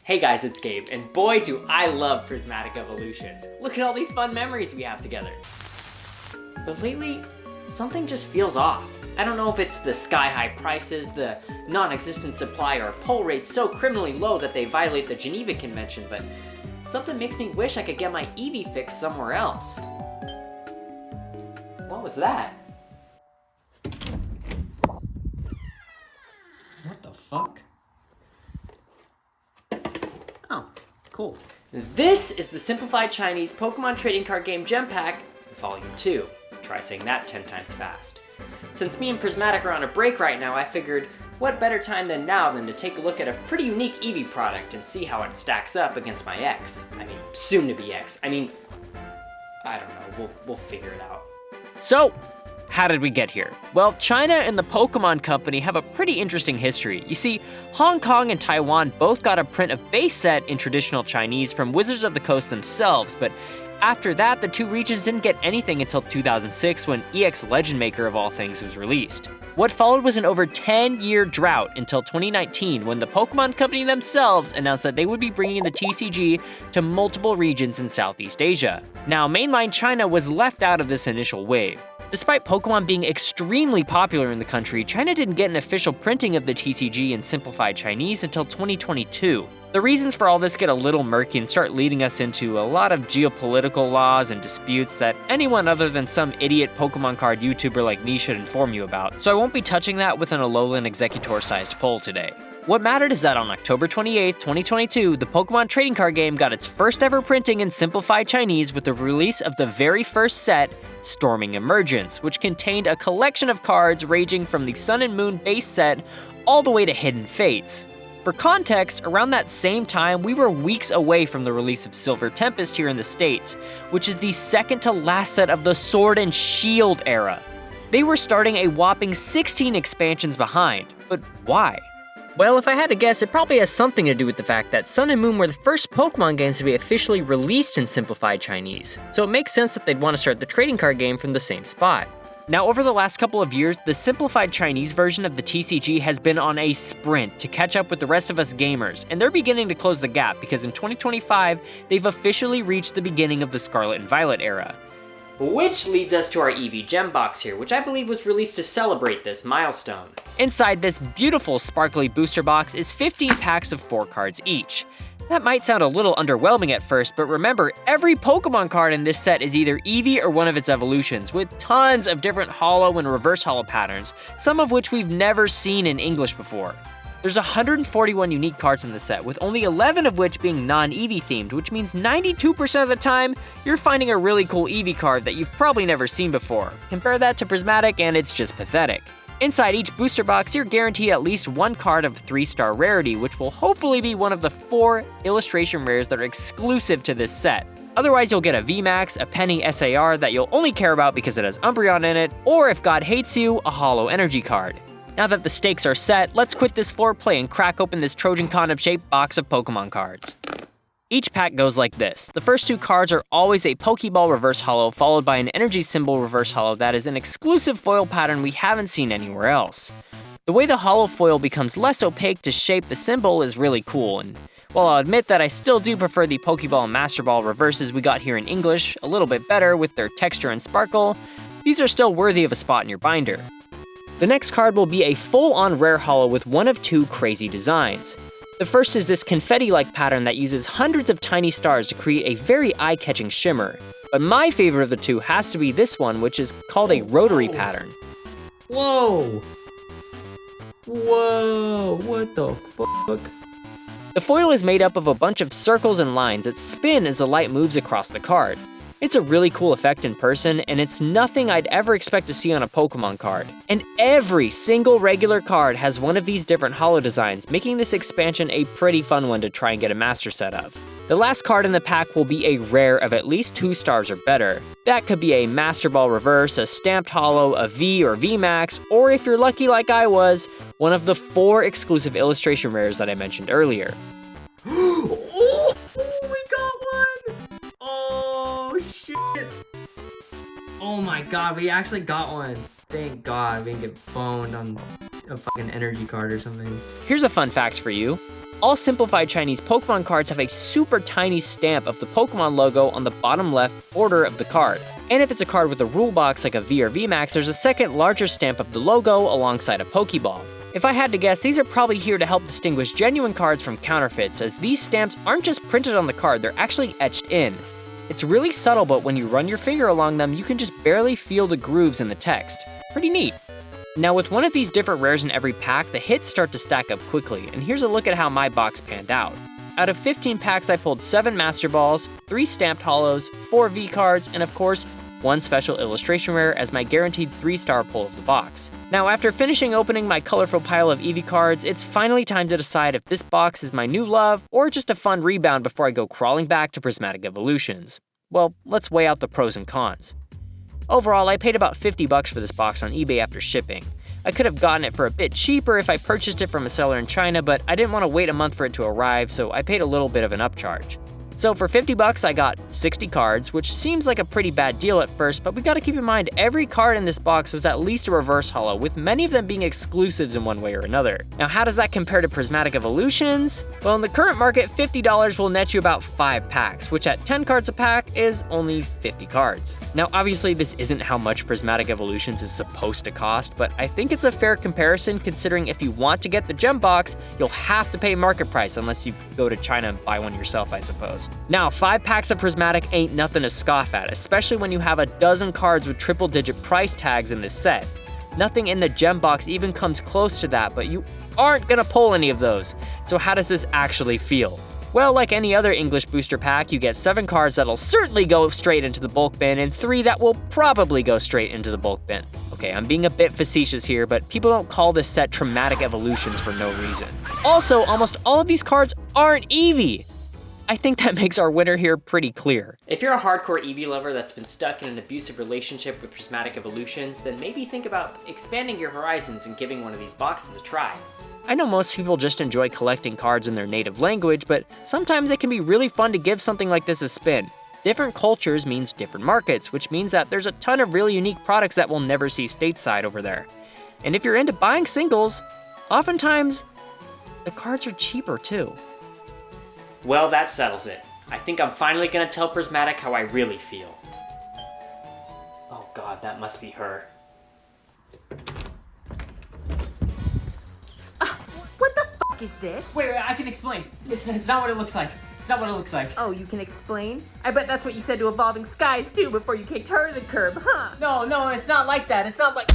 Hey guys, it's Gabe, and boy do I love Prismatic Evolutions. Look at all these fun memories we have together. But lately, something just feels off. I don't know if it's the sky-high prices, the non-existent supply, or pull rates so criminally low that they violate the Geneva Convention, but something makes me wish I could get my EV fixed somewhere else. What was that? What the fuck? Oh, cool. This is the Simplified Chinese Pokemon Trading Card Game Gem Pack, Volume 2. Try saying that 10 times fast. Since me and Prismatic are on a break right now, I figured what better time than now than to take a look at a pretty unique Eevee product and see how it stacks up against my ex. I mean, soon-to-be ex. I don't know, we'll figure it out. So, how did we get here? Well, China and the Pokemon Company have a pretty interesting history. You see, Hong Kong and Taiwan both got a print of base set in traditional Chinese from Wizards of the Coast themselves, but after that, the two regions didn't get anything until 2006 when EX Legend Maker of all things was released. What followed was an over 10-year drought until 2019 when the Pokemon Company themselves announced that they would be bringing the TCG to multiple regions in Southeast Asia. Now, mainline China was left out of this initial wave. Despite Pokemon being extremely popular in the country, China didn't get an official printing of the TCG in Simplified Chinese until 2022. The reasons for all this get a little murky and start leading us into a lot of geopolitical laws and disputes that anyone other than some idiot Pokemon card YouTuber like me should inform you about, so I won't be touching that with an Alolan Executor-sized poll today. What mattered is that on October 28, 2022, the Pokemon trading card game got its first ever printing in Simplified Chinese with the release of the very first set, Storming Emergence, which contained a collection of cards ranging from the Sun and Moon base set all the way to Hidden Fates. For context, around that same time, we were weeks away from the release of Silver Tempest here in the States, which is the second to last set of the Sword and Shield era. They were starting a whopping 16 expansions behind, but why? Well, if I had to guess, it probably has something to do with the fact that Sun and Moon were the first Pokemon games to be officially released in Simplified Chinese, so it makes sense that they'd want to start the trading card game from the same spot. Now, over the last couple of years, the Simplified Chinese version of the TCG has been on a sprint to catch up with the rest of us gamers, and they're beginning to close the gap because in 2025, they've officially reached the beginning of the Scarlet and Violet era. Which leads us to our Eevee Gem Box here, which I believe was released to celebrate this milestone. Inside this beautiful sparkly booster box is 15 packs of 4 cards each. That might sound a little underwhelming at first, but remember, every Pokemon card in this set is either Eevee or one of its evolutions, with tons of different holo and reverse holo patterns, some of which we've never seen in English before. There's 141 unique cards in the set, with only 11 of which being non-Eevee themed, which means 92% of the time, you're finding a really cool Eevee card that you've probably never seen before. Compare that to Prismatic and it's just pathetic. Inside each booster box, you're guaranteed at least one card of 3-star rarity, which will hopefully be one of the 4 illustration rares that are exclusive to this set. Otherwise, you'll get a VMAX, a Penny SAR that you'll only care about because it has Umbreon in it, or if God hates you, a holo energy card. Now that the stakes are set, let's quit this foreplay and crack open this Trojan condom-shaped box of Pokemon cards. Each pack goes like this. The first 2 cards are always a Pokeball reverse holo followed by an energy symbol reverse holo that is an exclusive foil pattern we haven't seen anywhere else. The way the holo foil becomes less opaque to shape the symbol is really cool, and while I'll admit that I still do prefer the Pokeball and Master Ball reverses we got here in English a little bit better with their texture and sparkle, these are still worthy of a spot in your binder. The next card will be a full-on rare holo with one of 2 crazy designs. The first is this confetti-like pattern that uses hundreds of tiny stars to create a very eye-catching shimmer. But my favorite of the 2 has to be this one, which is called a rotary pattern. Whoa! Whoa, what the fuck? The foil is made up of a bunch of circles and lines that spin as the light moves across the card. It's a really cool effect in person, and it's nothing I'd ever expect to see on a Pokemon card. And every single regular card has one of these different holo designs, making this expansion a pretty fun one to try and get a master set of. The last card in the pack will be a rare of at least 2 stars or better. That could be a Master Ball Reverse, a Stamped Holo, a V or VMAX, or if you're lucky like I was, one of the 4 exclusive illustration rares that I mentioned earlier. Oh, we got one! Oh, shit! Oh my god, we actually got one. Thank god we didn't get boned on a fucking energy card or something. Here's a fun fact for you. all Simplified Chinese Pokemon cards have a super tiny stamp of the Pokemon logo on the bottom left border of the card. And if it's a card with a rule box like a V or VMAX, there's a second larger stamp of the logo alongside a Pokeball. If I had to guess, these are probably here to help distinguish genuine cards from counterfeits, as these stamps aren't just printed on the card, they're actually etched in. It's really subtle, but when you run your finger along them, you can just barely feel the grooves in the text. Pretty neat. Now with one of these different rares in every pack, the hits start to stack up quickly, and here's a look at how my box panned out. Out of 15 packs, I pulled 7 Master Balls, 3 Stamped Holos, 4 V cards, and of course, 1 Special Illustration Rare as my guaranteed 3-star pull of the box. Now after finishing opening my colorful pile of Eevee cards, it's finally time to decide if this box is my new love or just a fun rebound before I go crawling back to Prismatic Evolutions. Well, let's weigh out the pros and cons. Overall, I paid about $50 for this box on eBay after shipping. I could have gotten it for a bit cheaper if I purchased it from a seller in China, but I didn't want to wait a month for it to arrive, so I paid a little bit of an upcharge. So for $50 I got 60 cards, which seems like a pretty bad deal at first, but we gotta keep in mind every card in this box was at least a reverse holo, with many of them being exclusives in one way or another. Now how does that compare to Prismatic Evolutions? Well, in the current market, $50 will net you about 5 packs, which at 10 cards a pack is only 50 cards. Now obviously this isn't how much Prismatic Evolutions is supposed to cost, but I think it's a fair comparison considering if you want to get the gem box, you'll have to pay market price unless you go to China and buy one yourself, I suppose. Now, 5 packs of Prismatic ain't nothing to scoff at, especially when you have a dozen cards with triple-digit price tags in this set. Nothing in the gem box even comes close to that, but you aren't gonna pull any of those. So how does this actually feel? Well, like any other English booster pack, you get 7 cards that'll certainly go straight into the bulk bin, and 3 that will probably go straight into the bulk bin. Okay, I'm being a bit facetious here, but people don't call this set Traumatic Evolutions for no reason. Also, almost all of these cards aren't Eevee. I think that makes our winner here pretty clear. If you're a hardcore Eevee lover that's been stuck in an abusive relationship with Prismatic Evolutions, then maybe think about expanding your horizons and giving one of these boxes a try. I know most people just enjoy collecting cards in their native language, but sometimes it can be really fun to give something like this a spin. Different cultures means different markets, which means that there's a ton of really unique products that we'll never see stateside over there. And if you're into buying singles, oftentimes the cards are cheaper too. Well, that settles it. I think I'm finally gonna tell Prismatic how I really feel. Oh god, that must be her. What the fuck is this? Wait, I can explain. It's not what it looks like. It's not what it looks like. Oh, you can explain? I bet that's what you said to Evolving Skies too before you kicked her to the curb, huh? No, it's not like that. It's not like...